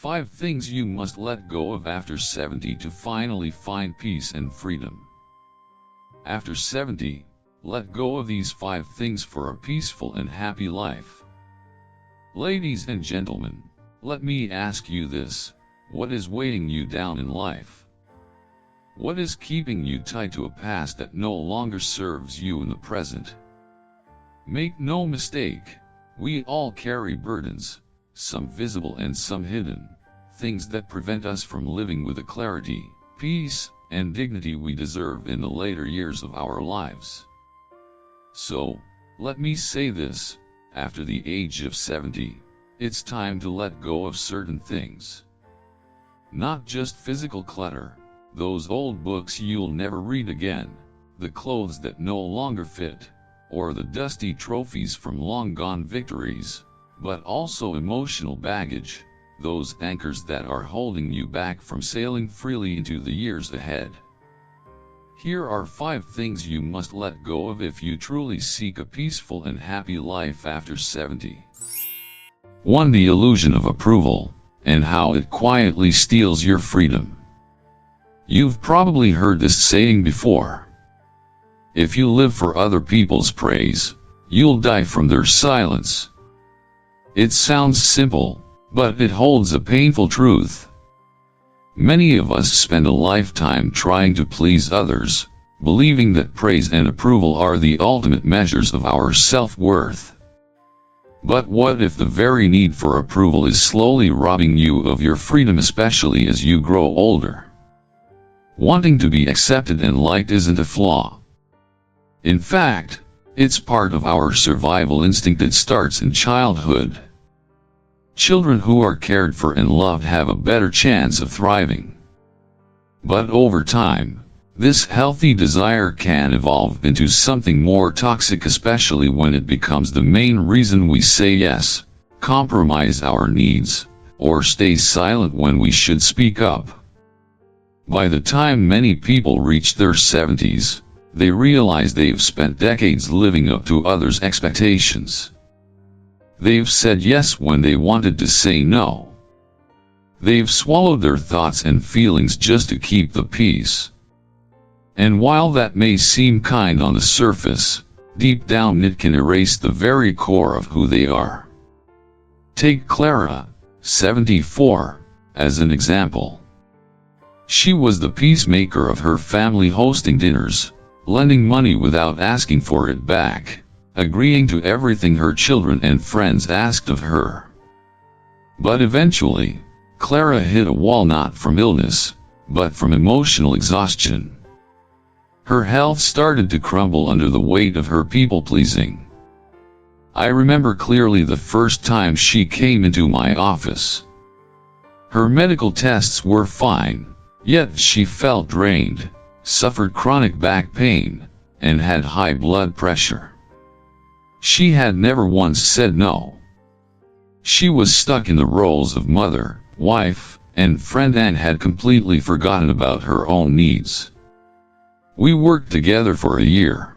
5 things you must let go of after 70 to finally find peace and freedom. After 70, let go of these 5 things for a peaceful and happy life. Ladies and gentlemen, let me ask you this: what is weighing you down in life? What is keeping you tied to a past that no longer serves you in the present? Make no mistake, we all carry burdens, some visible and some hidden, things that prevent us from living with the clarity, peace, and dignity we deserve in the later years of our lives. So, let me say this: after the age of 70, it's time to let go of certain things. Not just physical clutter, those old books you'll never read again, the clothes that no longer fit, or the dusty trophies from long-gone victories, but also emotional baggage, those anchors that are holding you back from sailing freely into the years ahead. Here are 5 things you must let go of if you truly seek a peaceful and happy life after 70. 1. The illusion of approval, and how it quietly steals your freedom. You've probably heard this saying before: if you live for other people's praise, you'll die from their silence. It sounds simple, but it holds a painful truth. Many of us spend a lifetime trying to please others, believing that praise and approval are the ultimate measures of our self-worth. But what if the very need for approval is slowly robbing you of your freedom, especially as you grow older? Wanting to be accepted and liked isn't a flaw. In fact, it's part of our survival instinct that starts in childhood. Children who are cared for and loved have a better chance of thriving. But over time, this healthy desire can evolve into something more toxic, especially when it becomes the main reason we say yes, compromise our needs, or stay silent when we should speak up. By the time many people reach their 70s, they realize they've spent decades living up to others' expectations. They've said yes when they wanted to say no. They've swallowed their thoughts and feelings just to keep the peace. And while that may seem kind on the surface, deep down it can erase the very core of who they are. Take Clara, 74, as an example. She was the peacemaker of her family, hosting dinners, lending money without asking for it back, agreeing to everything her children and friends asked of her. But eventually, Clara hit a wall, not from illness, but from emotional exhaustion. Her health started to crumble under the weight of her people-pleasing. I remember clearly the first time she came into my office. Her medical tests were fine, yet she felt drained, suffered chronic back pain, and had high blood pressure. She had never once said no. She was stuck in the roles of mother, wife, and friend, and had completely forgotten about her own needs. We worked together for a year.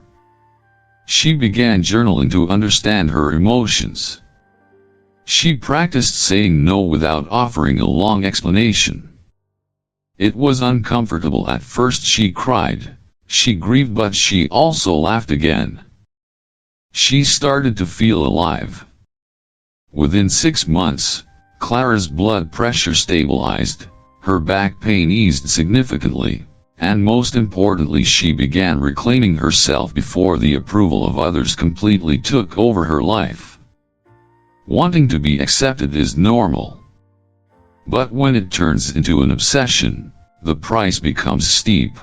She began journaling to understand her emotions. She practiced saying no without offering a long explanation. It was uncomfortable at first. She cried, she grieved, but she also laughed again. She started to feel alive. Within 6 months, Clara's blood pressure stabilized, her back pain eased significantly, and most importantly, she began reclaiming herself before the approval of others completely took over her life. Wanting to be accepted is normal. But when it turns into an obsession, the price becomes steep.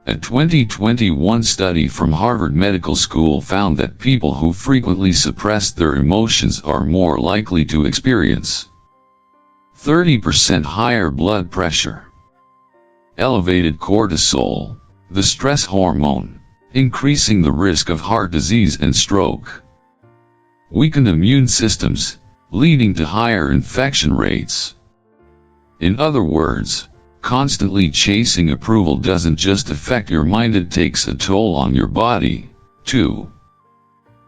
A 2021 study from Harvard Medical School found that people who frequently suppress their emotions are more likely to experience 30% higher blood pressure, elevated cortisol, the stress hormone, increasing the risk of heart disease and stroke, weakened immune systems, leading to higher infection rates. In other words, constantly chasing approval doesn't just affect your mind, it takes a toll on your body, too.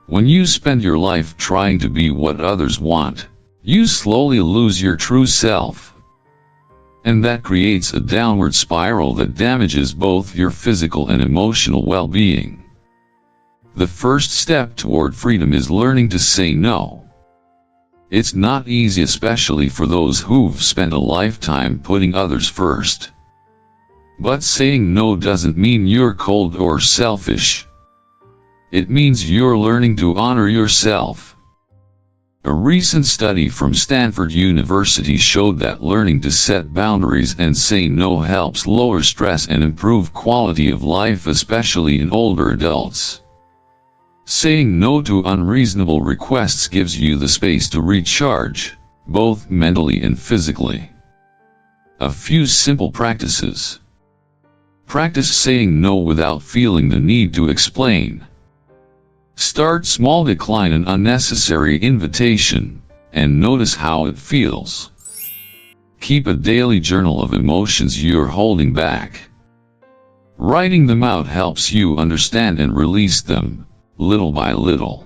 When you spend your life trying to be what others want, you slowly lose your true self. And that creates a downward spiral that damages both your physical and emotional well-being. The first step toward freedom is learning to say no. It's not easy, especially for those who've spent a lifetime putting others first. But saying no doesn't mean you're cold or selfish. It means you're learning to honor yourself. A recent study from Stanford University showed that learning to set boundaries and say no helps lower stress and improve quality of life, especially in older adults. Saying no to unreasonable requests gives you the space to recharge, both mentally and physically. A few simple practices. Practice saying no without feeling the need to explain. Start small, decline an unnecessary invitation, and notice how it feels. Keep a daily journal of emotions you're holding back. Writing them out helps you understand and release them, little by little.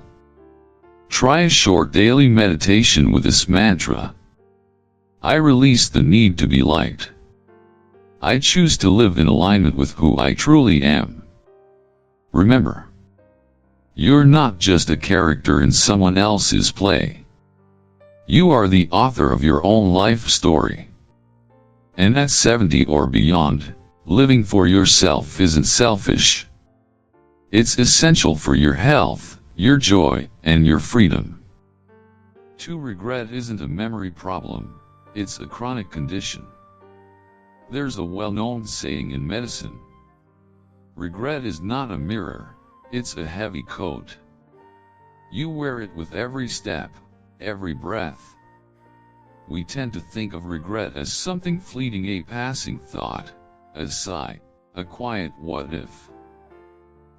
Try a short daily meditation with this mantra. I release the need to be liked. I choose to live in alignment with who I truly am. Remember, you're not just a character in someone else's play. You are the author of your own life story. And at 70 or beyond, living for yourself isn't selfish. It's essential for your health, your joy, and your freedom. To regret isn't a memory problem, it's a chronic condition. There's a well-known saying in medicine. Regret is not a mirror, it's a heavy coat. You wear it with every step, every breath. We tend to think of regret as something fleeting, a passing thought, a sigh, a quiet what if.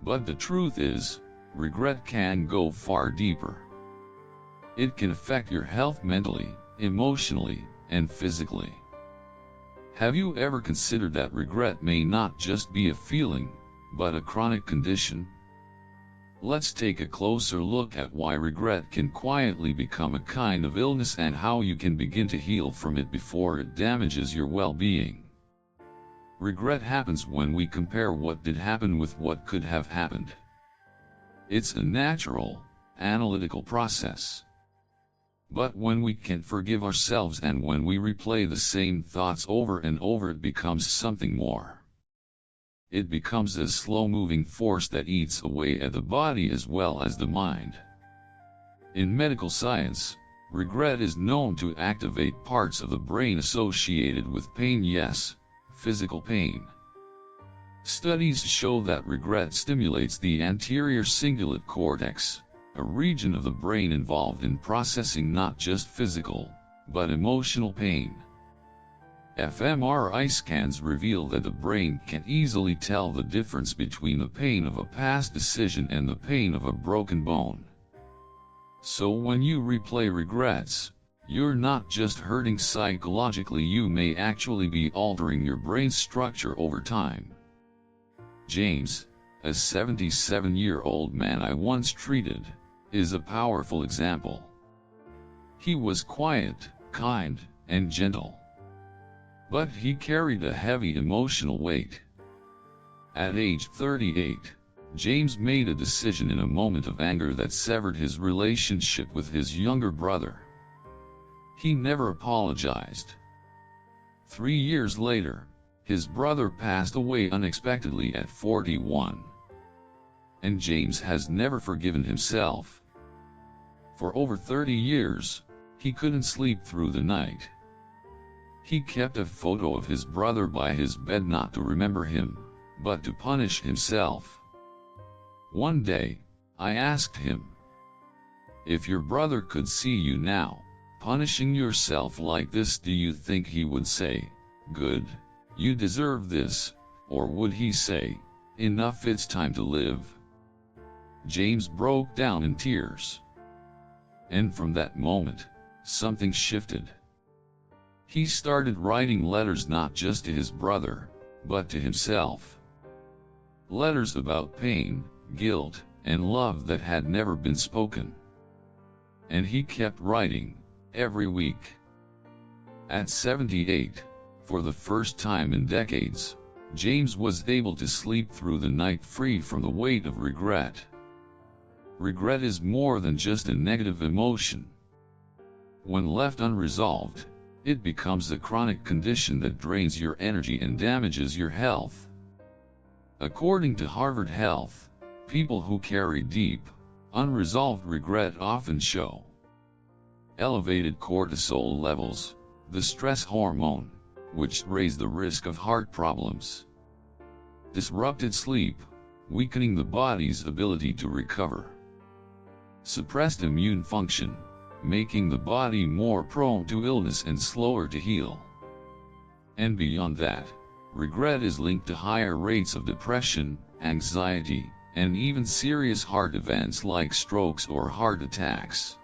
But the truth is, regret can go far deeper. It can affect your health mentally, emotionally, and physically. Have you ever considered that regret may not just be a feeling, but a chronic condition? Let's take a closer look at why regret can quietly become a kind of illness and how you can begin to heal from it before it damages your well-being. Regret happens when we compare what did happen with what could have happened. It's a natural, analytical process. But when we can't forgive ourselves and when we replay the same thoughts over and over, it becomes something more. It becomes a slow-moving force that eats away at the body as well as the mind. In medical science, regret is known to activate parts of the brain associated with pain, yes, physical pain. Studies show that regret stimulates the anterior cingulate cortex, a region of the brain involved in processing not just physical, but emotional pain. fMRI scans reveal that the brain can easily tell the difference between the pain of a past decision and the pain of a broken bone. So when you replay regrets, you're not just hurting psychologically, you may actually be altering your brain structure over time. James, a 77-year-old man I once treated, is a powerful example. He was quiet, kind, and gentle. But he carried a heavy emotional weight. At age 38, James made a decision in a moment of anger that severed his relationship with his younger brother. He never apologized. 3 years later, his brother passed away unexpectedly at 41. And James has never forgiven himself. For over 30 years, he couldn't sleep through the night. He kept a photo of his brother by his bed not to remember him, but to punish himself. One day, I asked him, "If your brother could see you now, punishing yourself like this, do you think he would say, 'Good, you deserve this,' or would he say, 'Enough, it's time to live'?" James broke down in tears. And from that moment, something shifted. He started writing letters not just to his brother, but to himself. Letters about pain, guilt, and love that had never been spoken. And he kept writing, every week. At 78, for the first time in decades, James was able to sleep through the night free from the weight of regret. Regret is more than just a negative emotion. When left unresolved, it becomes a chronic condition that drains your energy and damages your health. According to Harvard Health, people who carry deep, unresolved regret often show elevated cortisol levels, the stress hormone, which raise the risk of heart problems. Disrupted sleep, weakening the body's ability to recover. Suppressed immune function, making the body more prone to illness and slower to heal. And beyond that, regret is linked to higher rates of depression, anxiety, and even serious heart events like strokes or heart attacks.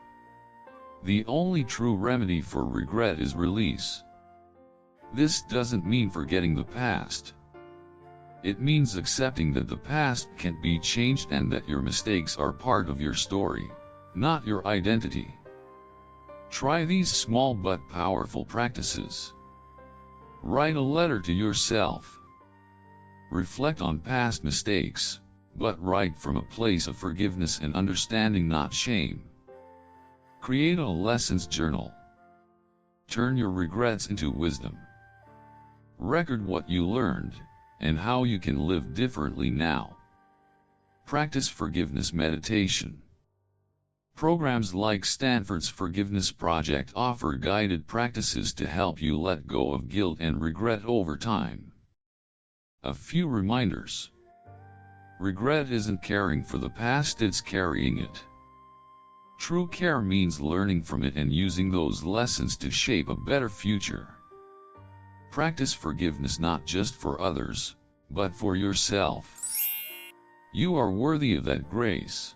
The only true remedy for regret is release. This doesn't mean forgetting the past. It means accepting that the past can't be changed and that your mistakes are part of your story, not your identity. Try these small but powerful practices. Write a letter to yourself. Reflect on past mistakes, but write from a place of forgiveness and understanding, not shame. Create a lessons journal. Turn your regrets into wisdom. Record what you learned, and how you can live differently now. Practice forgiveness meditation. Programs like Stanford's Forgiveness Project offer guided practices to help you let go of guilt and regret over time. A few reminders. Regret isn't caring for the past, it's carrying it. True care means learning from it and using those lessons to shape a better future. Practice forgiveness not just for others, but for yourself. You are worthy of that grace.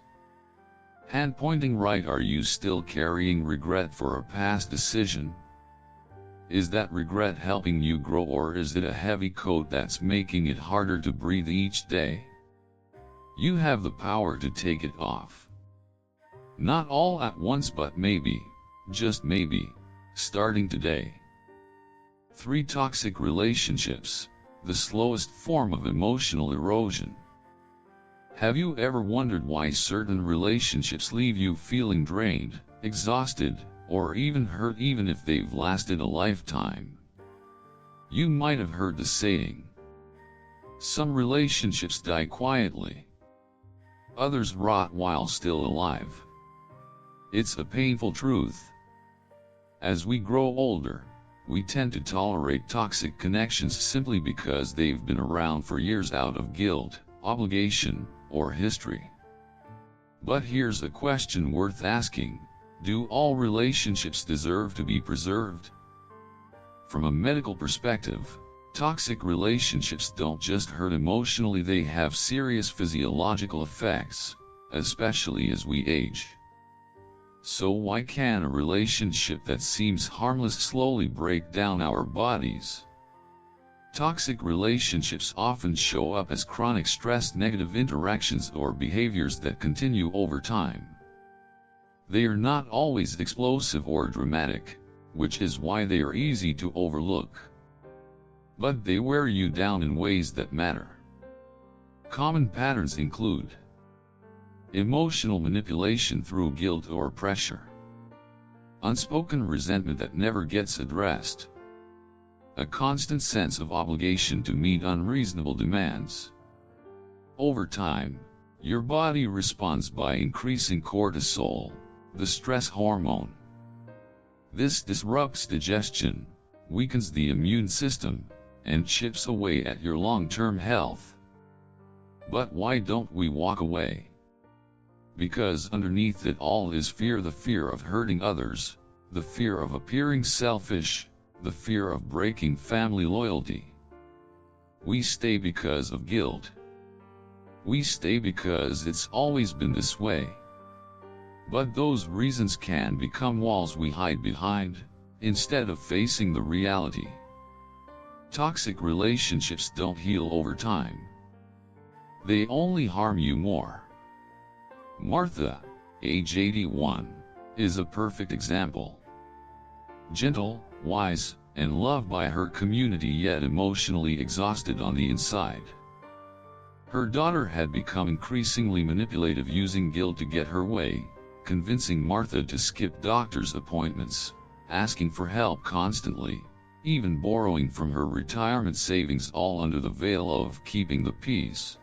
Hand pointing right, are you still carrying regret for a past decision? Is that regret helping you grow, or is it a heavy coat that's making it harder to breathe each day? You have the power to take it off. Not all at once, but maybe, just maybe, starting today. 3 toxic relationships, the slowest form of emotional erosion. Have you ever wondered why certain relationships leave you feeling drained, exhausted, or even hurt, even if they've lasted a lifetime? You might have heard the saying, some relationships die quietly. Others rot while still alive. It's a painful truth. As we grow older, we tend to tolerate toxic connections simply because they've been around for years out of guilt, obligation, or history. But here's a question worth asking: do all relationships deserve to be preserved? From a medical perspective, toxic relationships don't just hurt emotionally, they have serious physiological effects, especially as we age. So why can a relationship that seems harmless slowly break down our bodies? Toxic relationships often show up as chronic stress, negative interactions, or behaviors that continue over time. They are not always explosive or dramatic, which is why they are easy to overlook. But they wear you down in ways that matter. Common patterns include emotional manipulation through guilt or pressure, unspoken resentment that never gets addressed, a constant sense of obligation to meet unreasonable demands. Over time, your body responds by increasing cortisol, the stress hormone. This disrupts digestion, weakens the immune system, and chips away at your long-term health. But why don't we walk away? Because underneath it all is fear, the fear of hurting others, the fear of appearing selfish, the fear of breaking family loyalty. We stay because of guilt. We stay because it's always been this way. But those reasons can become walls we hide behind, instead of facing the reality. Toxic relationships don't heal over time. They only harm you more. Martha, age 81, is a perfect example. gentle, wise, and loved by her community, yet emotionally exhausted on the inside. Her daughter had become increasingly manipulative, using guilt to get her way, convincing Martha to skip doctor's appointments, asking for help constantly, even borrowing from her retirement savings, all under the veil of keeping the peace.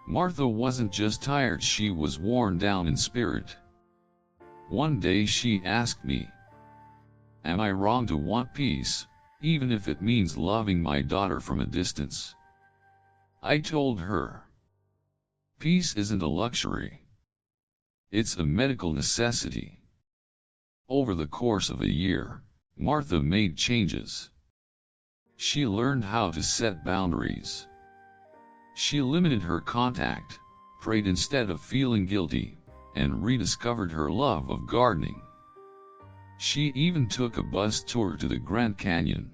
Martha wasn't just tired, she was worn down in spirit. One day she asked me, "Am I wrong to want peace, even if it means loving my daughter from a distance?" I told her, peace isn't a luxury. It's a medical necessity. Over the course of a year, Martha made changes. She learned how to set boundaries. She limited her contact, prayed instead of feeling guilty, and rediscovered her love of gardening. She even took a bus tour to the Grand Canyon.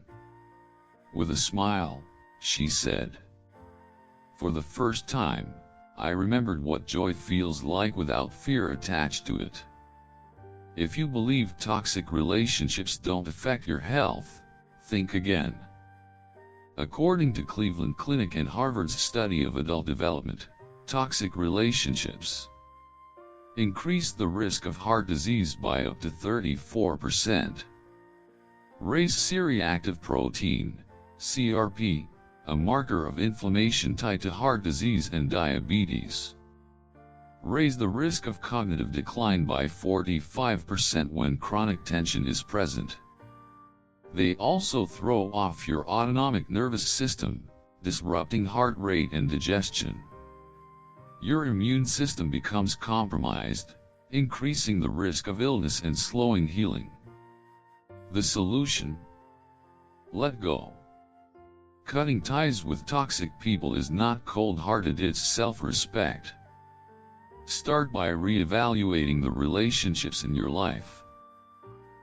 With a smile, she said, "For the first time, I remembered what joy feels like without fear attached to it." If you believe toxic relationships don't affect your health, think again. According to Cleveland Clinic and Harvard's study of adult development, toxic relationships increase the risk of heart disease by up to 34%. Raise C-reactive protein, CRP, a marker of inflammation tied to heart disease and diabetes. Raise the risk of cognitive decline by 45% when chronic tension is present. They also throw off your autonomic nervous system, disrupting heart rate and digestion. Your immune system becomes compromised, increasing the risk of illness and slowing healing. The solution? Let go. Cutting ties with toxic people is not cold-hearted, it's self-respect. Start by re-evaluating the relationships in your life.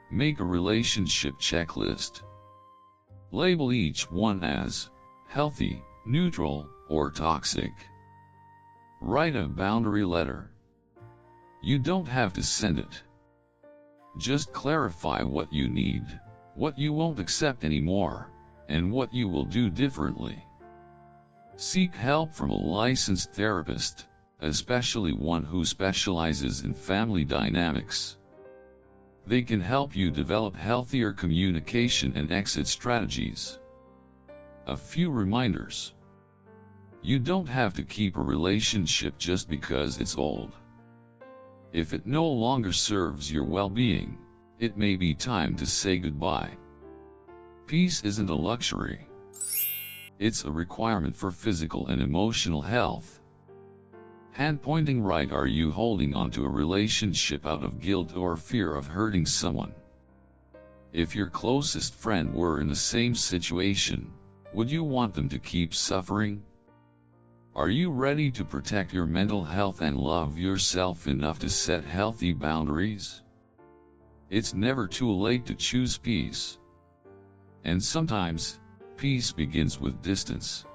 Make a relationship checklist. Label each one as healthy, neutral, or toxic. Write a boundary letter. You don't have to send it. Just clarify what you need, what you won't accept anymore, and what you will do differently. Seek help from a licensed therapist, especially one who specializes in family dynamics. They can help you develop healthier communication and exit strategies. A few reminders. You don't have to keep a relationship just because it's old. If it no longer serves your well-being, it may be time to say goodbye. Peace isn't a luxury. It's a requirement for physical and emotional health. Hand pointing right, are you holding onto a relationship out of guilt or fear of hurting someone? If your closest friend were in the same situation, would you want them to keep suffering? Are you ready to protect your mental health and love yourself enough to set healthy boundaries? It's never too late to choose peace. And sometimes, peace begins with distance.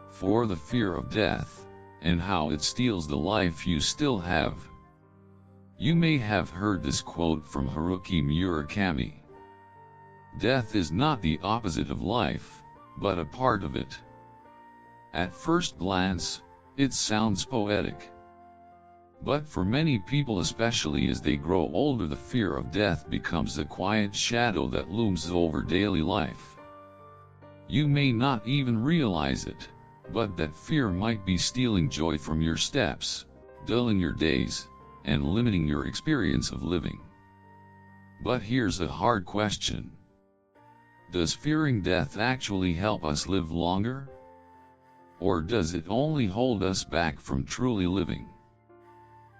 For the fear of death, and how it steals the life you still have. You may have heard this quote from Haruki Murakami. Death is not the opposite of life, but a part of it. At first glance, it sounds poetic. But for many people, especially as they grow older, the fear of death becomes a quiet shadow that looms over daily life. You may not even realize it, but that fear might be stealing joy from your steps, dulling your days, and limiting your experience of living. But here's a hard question. Does fearing death actually help us live longer? Or does it only hold us back from truly living?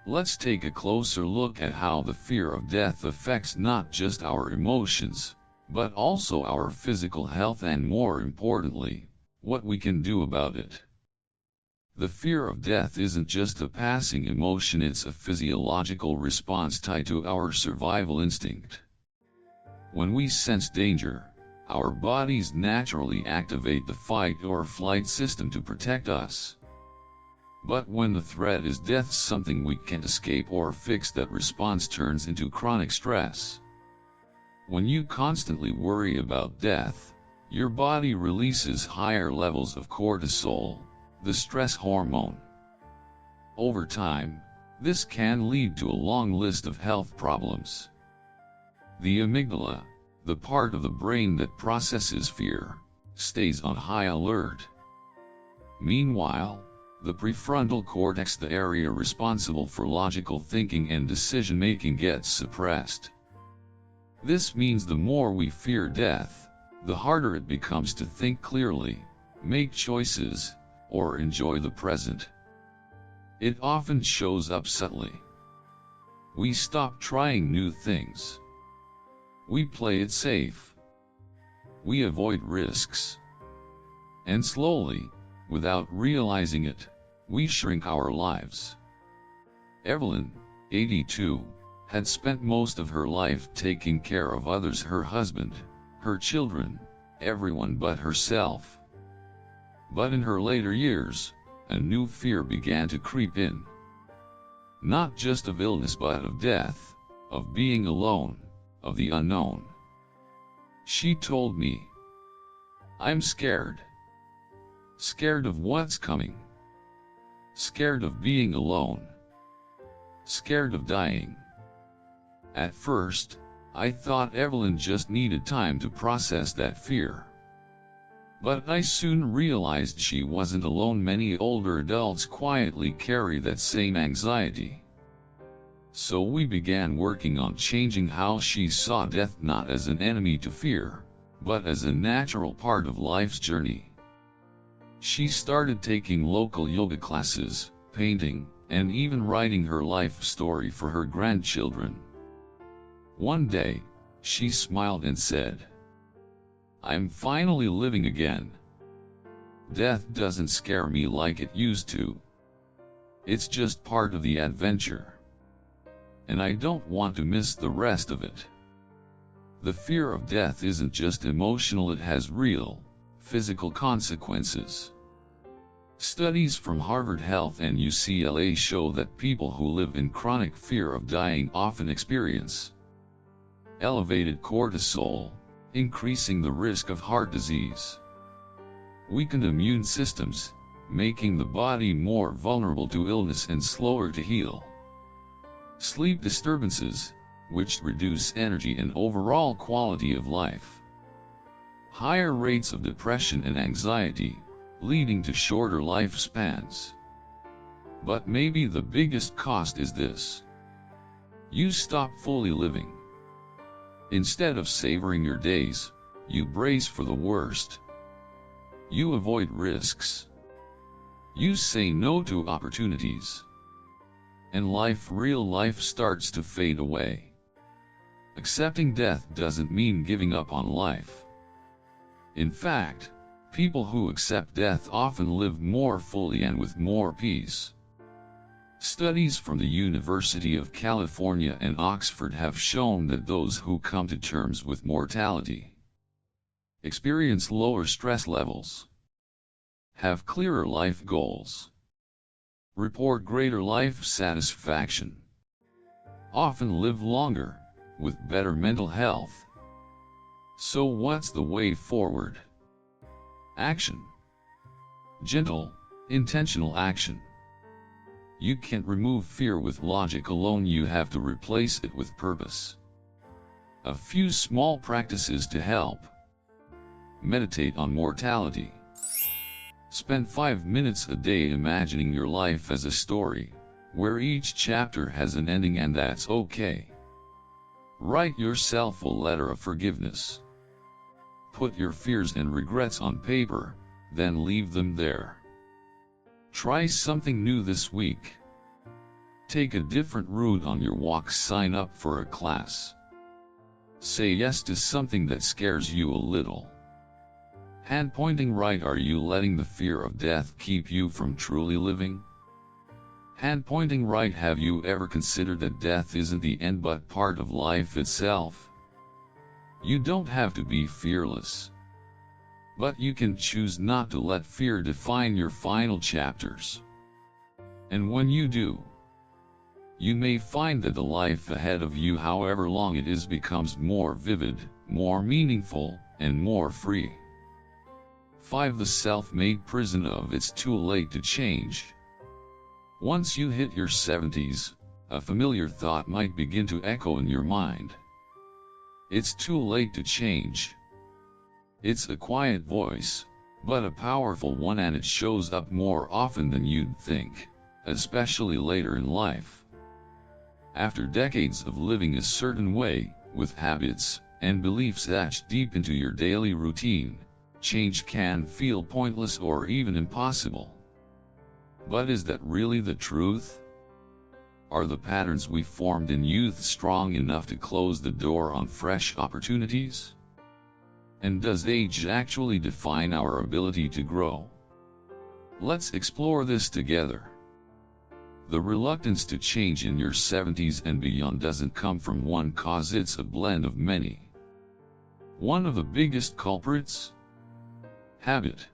Let's take a closer look at how the fear of death affects not just our emotions, but also our physical health and, more importantly, what we can do about it. The fear of death isn't just a passing emotion, it's a physiological response tied to our survival instinct. When we sense danger, our bodies naturally activate the fight or flight system to protect us. But when the threat is death, something we can't escape or fix, that response turns into chronic stress. When you constantly worry about death, your body releases higher levels of cortisol, the stress hormone. Over time, this can lead to a long list of health problems. The amygdala, the part of the brain that processes fear, stays on high alert. Meanwhile, the prefrontal cortex, the area responsible for logical thinking and decision-making, gets suppressed. This means the more we fear death, the harder it becomes to think clearly, make choices, or enjoy the present. It often shows up subtly. We stop trying new things. We play it safe. We avoid risks. And slowly, without realizing it, we shrink our lives. Evelyn, 82, had spent most of her life taking care of others: her husband, her children, everyone but herself. But in her later years, a new fear began to creep in. Not just of illness but of death, of being alone, of the unknown. She told me, "I'm scared. Scared of what's coming. Scared of being alone. Scared of dying." At first, I thought Evelyn just needed time to process that fear. But I soon realized she wasn't alone. Many older adults quietly carry that same anxiety. So we began working on changing how she saw death, not as an enemy to fear, but as a natural part of life's journey. She started taking local yoga classes, painting, and even writing her life story for her grandchildren. One day, she smiled and said, "I'm finally living again. Death doesn't scare me like it used to. It's just part of the adventure. And I don't want to miss the rest of it." The fear of death isn't just emotional, it has real, physical consequences. Studies from Harvard Health and UCLA show that people who live in chronic fear of dying often experience elevated cortisol, increasing the risk of heart disease, weakened immune systems, making the body more vulnerable to illness and slower to heal, sleep disturbances, which reduce energy and overall quality of life, higher rates of depression and anxiety, leading to shorter lifespans. But maybe the biggest cost is this: you stop fully living. Instead of savoring your days, you brace for the worst. You avoid risks. You say no to opportunities. And real life starts to fade away. Accepting death doesn't mean giving up on life. In fact, people who accept death often live more fully and with more peace. Studies from the University of California and Oxford have shown that those who come to terms with mortality experience lower stress levels, have clearer life goals, report greater life satisfaction, often live longer, with better mental health. So what's the way forward? Action. Gentle, intentional action. You can't remove fear with logic alone, you have to replace it with purpose. A few small practices to help. Meditate on mortality. Spend 5 minutes a day imagining your life as a story, where each chapter has an ending and that's okay. Write yourself a letter of forgiveness. Put your fears and regrets on paper, then leave them there. Try something new this week. Take a different route on your walk, sign up for a class. Say yes to something that scares you a little. Hand pointing right, are you letting the fear of death keep you from truly living? Hand pointing right, have you ever considered that death isn't the end but part of life itself? You don't have to be fearless. But you can choose not to let fear define your final chapters. And when you do, you may find that the life ahead of you, however long it is, becomes more vivid, more meaningful, and more free. 5. The self-made prison of "it's too late to change." Once you hit your 70s, a familiar thought might begin to echo in your mind. It's too late to change. It's a quiet voice, but a powerful one, and it shows up more often than you'd think, especially later in life. After decades of living a certain way, with habits and beliefs etched deep into your daily routine, change can feel pointless or even impossible. But is that really the truth? Are the patterns we formed in youth strong enough to close the door on fresh opportunities? And does age actually define our ability to grow? Let's explore this together. The reluctance to change in your 70s and beyond doesn't come from one cause, it's a blend of many. One of the biggest culprits? Habit.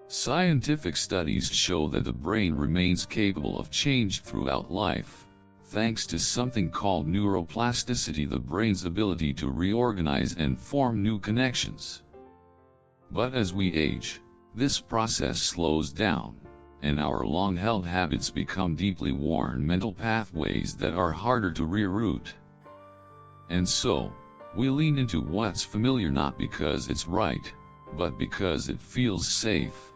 Scientific studies show that the brain remains capable of change throughout life, thanks to something called neuroplasticity, the brain's ability to reorganize and form new connections. But as we age, this process slows down, and our long-held habits become deeply worn mental pathways that are harder to reroute. And so, we lean into what's familiar not because it's right, but because it feels safe.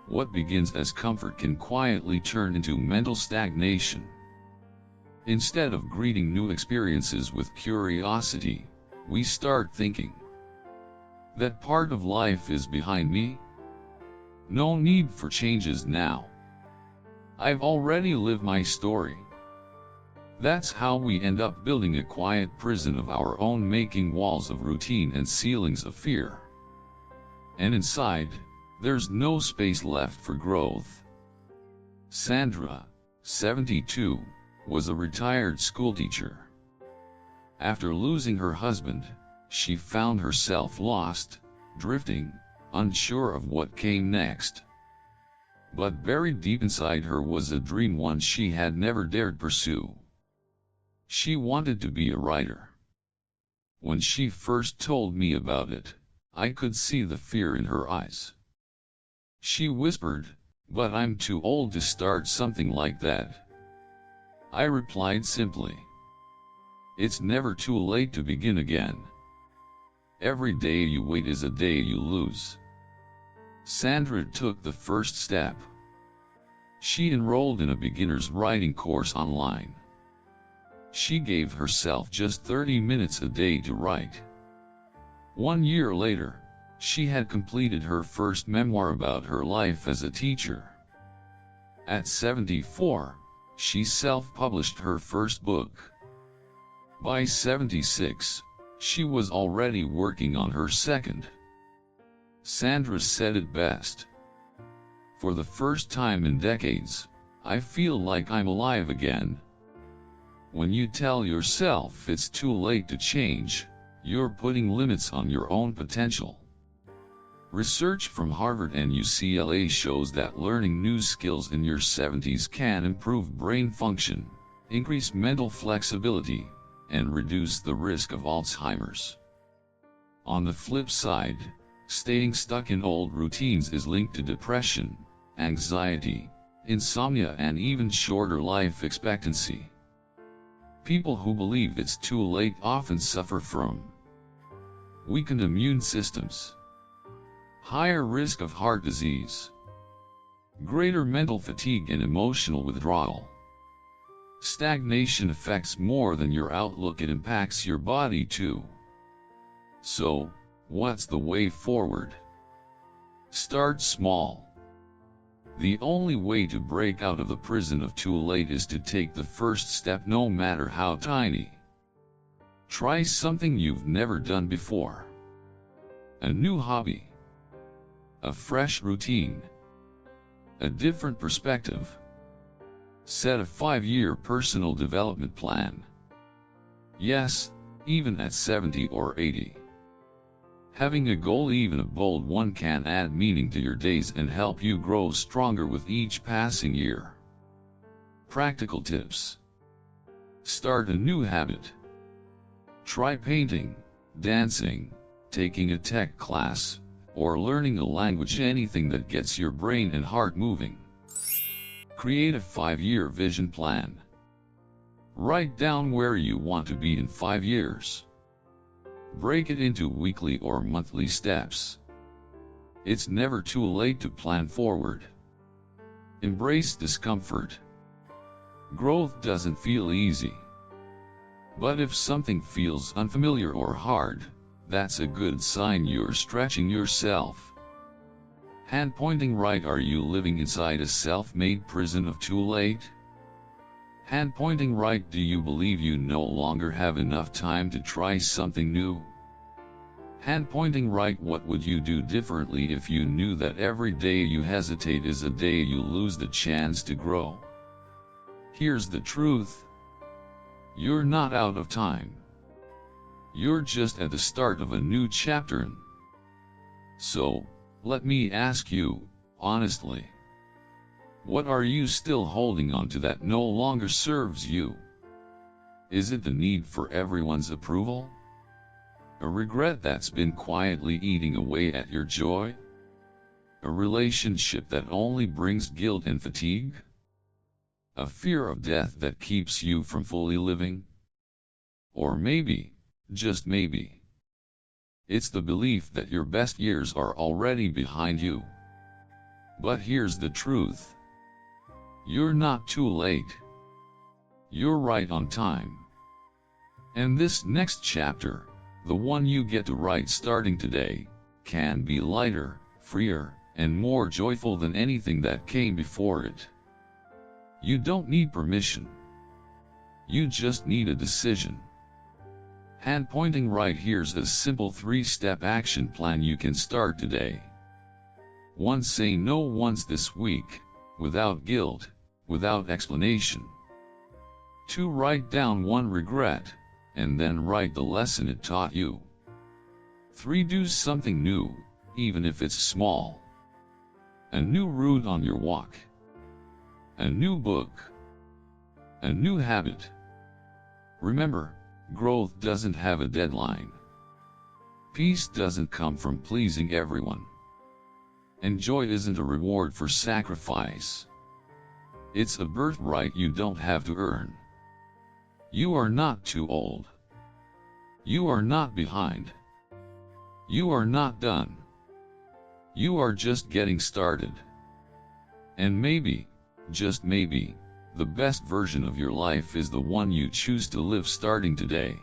What begins as comfort can quietly turn into mental stagnation. Instead of greeting new experiences with curiosity, we start thinking, that part of life is behind me? No need for changes now. I've already lived my story. That's how we end up building a quiet prison of our own making, walls of routine and ceilings of fear. And inside, there's no space left for growth. Sandra, 72, was a retired schoolteacher. After losing her husband, she found herself lost, drifting, unsure of what came next. But buried deep inside her was a dream, one she had never dared pursue. She wanted to be a writer. When she first told me about it, I could see the fear in her eyes. She whispered, "But I'm too old to start something like that." I replied simply, "It's never too late to begin again. Every day you wait is a day you lose." Sandra took the first step. She enrolled in a beginner's writing course online. She gave herself just 30 minutes a day to write. 1 year later, she had completed her first memoir about her life as a teacher. At 74, she self-published her first book. By 76, she was already working on her second. Sandra said it best, "For the first time in decades, I feel like I'm alive again." When you tell yourself it's too late to change, you're putting limits on your own potential. Research from Harvard and UCLA shows that learning new skills in your 70s can improve brain function, increase mental flexibility, and reduce the risk of Alzheimer's. On the flip side, staying stuck in old routines is linked to depression, anxiety, insomnia, and even shorter life expectancy. People who believe it's too late often suffer from weakened immune systems, higher risk of heart disease, greater mental fatigue and emotional withdrawal. Stagnation affects more than your outlook, it impacts your body too. So, what's the way forward? Start small. The only way to break out of the prison of too late is to take the first step, no matter how tiny. Try something you've never done before. A new hobby. A fresh routine. A different perspective. Set a 5-year personal development plan. Yes, even at 70 or 80. Having a goal, even a bold one, can add meaning to your days and help you grow stronger with each passing year. practical tips. Start a new habit. Try painting, dancing, taking a tech class, or learning a language, anything that gets your brain and heart moving. Create a 5-year vision plan. Write down where you want to be in 5 years. Break it into weekly or monthly steps. It's never too late to plan forward. Embrace discomfort. Growth doesn't feel easy. But if something feels unfamiliar or hard, that's a good sign you're stretching yourself. Hand pointing right. Are you living inside a self-made prison of too late? Hand pointing right. Do you believe you no longer have enough time to try something new? Hand pointing right. What would you do differently if you knew that every day you hesitate is a day you lose the chance to grow? Here's the truth. You're not out of time. You're just at the start of a new chapter. So, let me ask you, honestly, what are you still holding on to that no longer serves you? Is it the need for everyone's approval? A regret that's been quietly eating away at your joy? A relationship that only brings guilt and fatigue? A fear of death that keeps you from fully living? Or maybe, just maybe, it's the belief that your best years are already behind you. But here's the truth. You're not too late. You're right on time. And this next chapter, the one you get to write starting today, can be lighter, freer, and more joyful than anything that came before it. You don't need permission. You just need a decision. Hand pointing right. Here's a simple 3-step action plan you can start today. 1. Say no once this week, without guilt, without explanation. 2. Write down one regret, and then write the lesson it taught you. 3. Do something new, even if it's small. A new route on your walk. A new book. A new habit. Remember, growth doesn't have a deadline. Peace doesn't come from pleasing everyone. And joy isn't a reward for sacrifice. It's a birthright you don't have to earn. You are not too old. You are not behind. You are not done. You are just getting started. And maybe, just maybe, the best version of your life is the one you choose to live starting today.